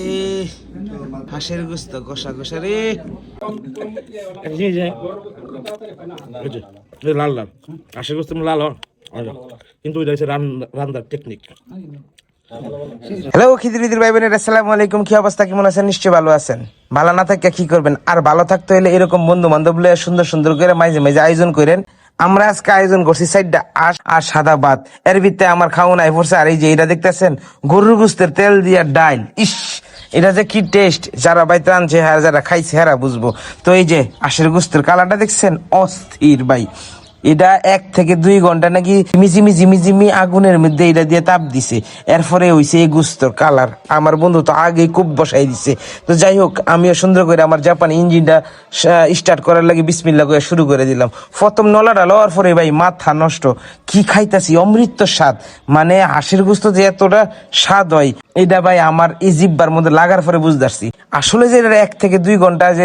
এ হাঁসের গোস্ত কষা কষা রে, লাল লাল হাঁসের গোস্ত লাল কিন্তু ওইটা হচ্ছে রান্নার টেকনিক। হ্যালো খিদির ভাই বোনের, আসসালামু আলাইকুম। কি অবস্থা, কেমন আছেন? নিশ্চয়ই ভালো আছেন। ভালো না থাকলে কি করবেন, আর ভালো থাকতে হলে এরকম বন্ধু বান্ধব লয়ে সুন্দর সুন্দর করে মাঝে মাঝে আয়োজন করেন। আমরা আজকে আয়োজন করছি সাইডটা আঁশ আর সাদা ভাত, এর ভিতরে আমার খাওয়া নাই পড়ছে। আর এই যে এটা দেখতেছেন গরুর গোস্তের তেল দিয়া ডাইল, ইস এটা যে কি টেস্ট, যারা বাইতে আনছে হ্যাঁ, যারা খাইছে হ্যাঁ বুঝবো। তো এই যে আঁশের গোস্তের কালারটা দেখছেন, অস্থির ভাই। এটা 1 থেকে 2 ঘন্টা নাকি ঝিমিঝিমি আগুনের মধ্যে এটা দিয়ে তাপ দিছে, এরপরে হইছে এই গুস্তর কালার। আমার বন্ধু তো আগে খুব বসাই দিছে। তো যাই হোক, আমিও সুন্দর করে আমার জাপানি ইঞ্জিনটা স্টার্ট করার লাগে বিসমিল্লাহ করে শুরু করে দিলাম। প্রথম নলাটা লওয়ার পরে ভাই মাথা নষ্ট, কি খাইতাছি অমৃত স্বাদ। মানে হাঁসের গুস্ত যে এতটা স্বাদ হয়, এটা ভাই আমার এই জিব্বার মধ্যে লাগার পরে বুঝতে। আসলে যে এটা 1 থেকে 2 ঘন্টা যে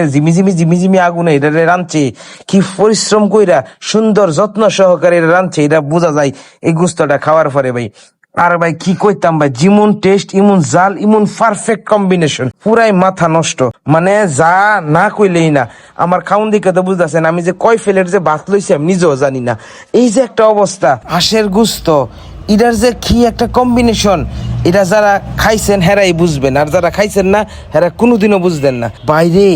ঝিমিঝিমি আগুনে এটা রাঁধছে, কি পরিশ্রম কইরা সুন্দর যত্ন সহকারে এটা রাঁধছে, এটা বোঝা যায় এই গুস্তটা খাওয়ার পরে ভাই। আর ভাই কি কইতাম ভাই, যেমন টেস্ট ইমন জাল, ইমন পারফেক্ট কম্বিনেশন, পুরাই মাথা নষ্ট। মানে যা না কইলেই না। আমার খাউন দিকে তো বুঝতেছেন, আমি যে কয় ফেলের যে ভাত লইছি আমি নিজেও জানি না। এই যে একটা অবস্থা, হাঁসের গুস্ত এটার যে কি একটা কম্বিনেশন, এটা যারা খাইছেন হেরাই বুঝবেন, আর যারা খাইছেন না হেরা কোনোদিনও বুঝবেন না। বাইরে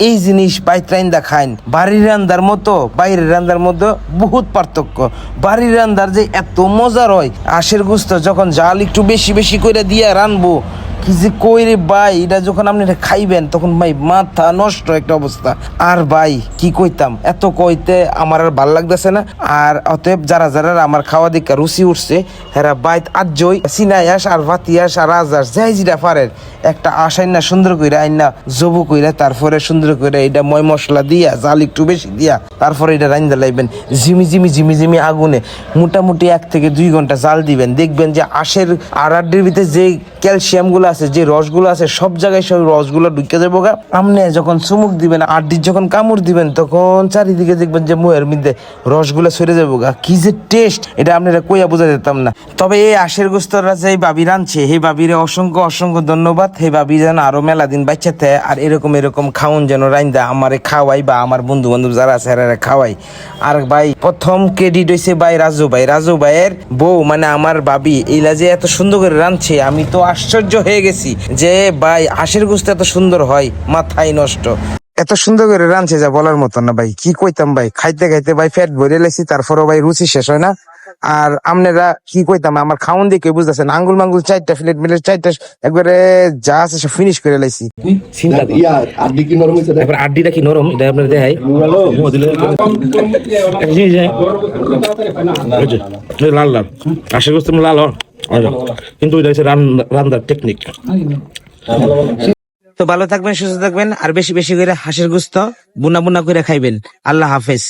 এই জিনিস বাইত্রাইন্দা খাইন, বাড়ির রান্দার মতো বাইরের রান্দার মধ্যে বহুত পার্থক্য। বাড়ির রান্দার যে এত মজার হয়, হাঁসের গোস্ত যখন জাল একটু বেশি বেশি করে দিয়ে রানবো, কি যে কই রে ভাই, এটা যখন আপনি খাইবেন তখন ভাই মাথা নষ্ট একটা অবস্থা। আর ভাই কি কইতাম, এত কইতে আমার আর ভাল লাগতেছে না। আর অতএব যারা যারা আমার খাওয়া দিকে রুচি উঠছে, হেরা বাইত আজই সিনাই আস আর ভাতিয়াস আর রাজাস যাই যেটা পারেন একটা আসাই না সুন্দর কইরা আইনা জবু কইরা, তারপরে সুন্দর করে এটা ময় মশলা দিয়া জাল একটু বেশি দিয়া তারপরে এটা রাইন্দা লাইবেন ঝিমিঝিমি আগুনে। মোটামুটি 1 থেকে 2 ঘন্টা জাল দিবেন, দেখবেন যে আঁশের আড়াডির ভিতরে যে ক্যালসিয়াম গুলো আছে, যে রসগুলো আছে, সব জায়গায় সব রসগুলো ঢুকে যাবো গা। আপনি যখন চুমুক দিবেন, আড্ডির যখন কামড় দিবেন, তখন চারিদিকে দেখবেন যে মুহের মধ্যে রসগুলো সরে যাবো গা। কি যে টেস্ট, এটা আপনারা কইয়া বোঝা যেতাম না। তবে এই আঁশের গোস্তরা যে বাবি রাঁধছে, সেই বাবির অসংখ্য অসংখ্য ধন্যবাদ। সেই বাবি যেন আরো মেলা দিন বাচ্চাতে আর এরকম খাওন যেন রাইন্দা আমারে খাওয়াই, বা আমার বন্ধু বান্ধব যারা আছে এরা খাওয়াই। আর ভাই প্রথম ক্রেডিট হইছে ভাই রাজু ভাইয়ের বউ, মানে আমার বাবি। এইলা যে এত সুন্দর করে রাঁধছে, আমি তো আশ্চর্য হয়ে গেছি যে ভাই হাঁসের গোস্ত এত সুন্দর হয়, মাথায় নষ্ট। এত সুন্দর করে রাঁধছে যা বলার মতো না ভাই। কি কইতাম ভাই, খাইতে খাইতে ভাই পেট ভরে লাইছি, তারপরও ভাই রুচি শেষ হয় না। আর আপনারা কি কইতাম, আমার খাওন দিকে বুঝতেছেন, আঙ্গুল মাঙ্গুল 4টা প্লেট মিলে 4টা একবারে যা আছে সব ফিনিশ করে লাইছি। আড্ডিটা কি নরম, এটা আপনার দেখাই লাল লাল হাঁসের গোস্ত লাল, কিন্তু ওইটা হচ্ছে রান্নার টেকনিক। তো ভালো থাকবেন, সুস্থ থাকবেন, আর বেশি বেশি করে হাঁসের গোস্ত বুনা বুনা করে খাইবেন। আল্লাহ হাফেজ।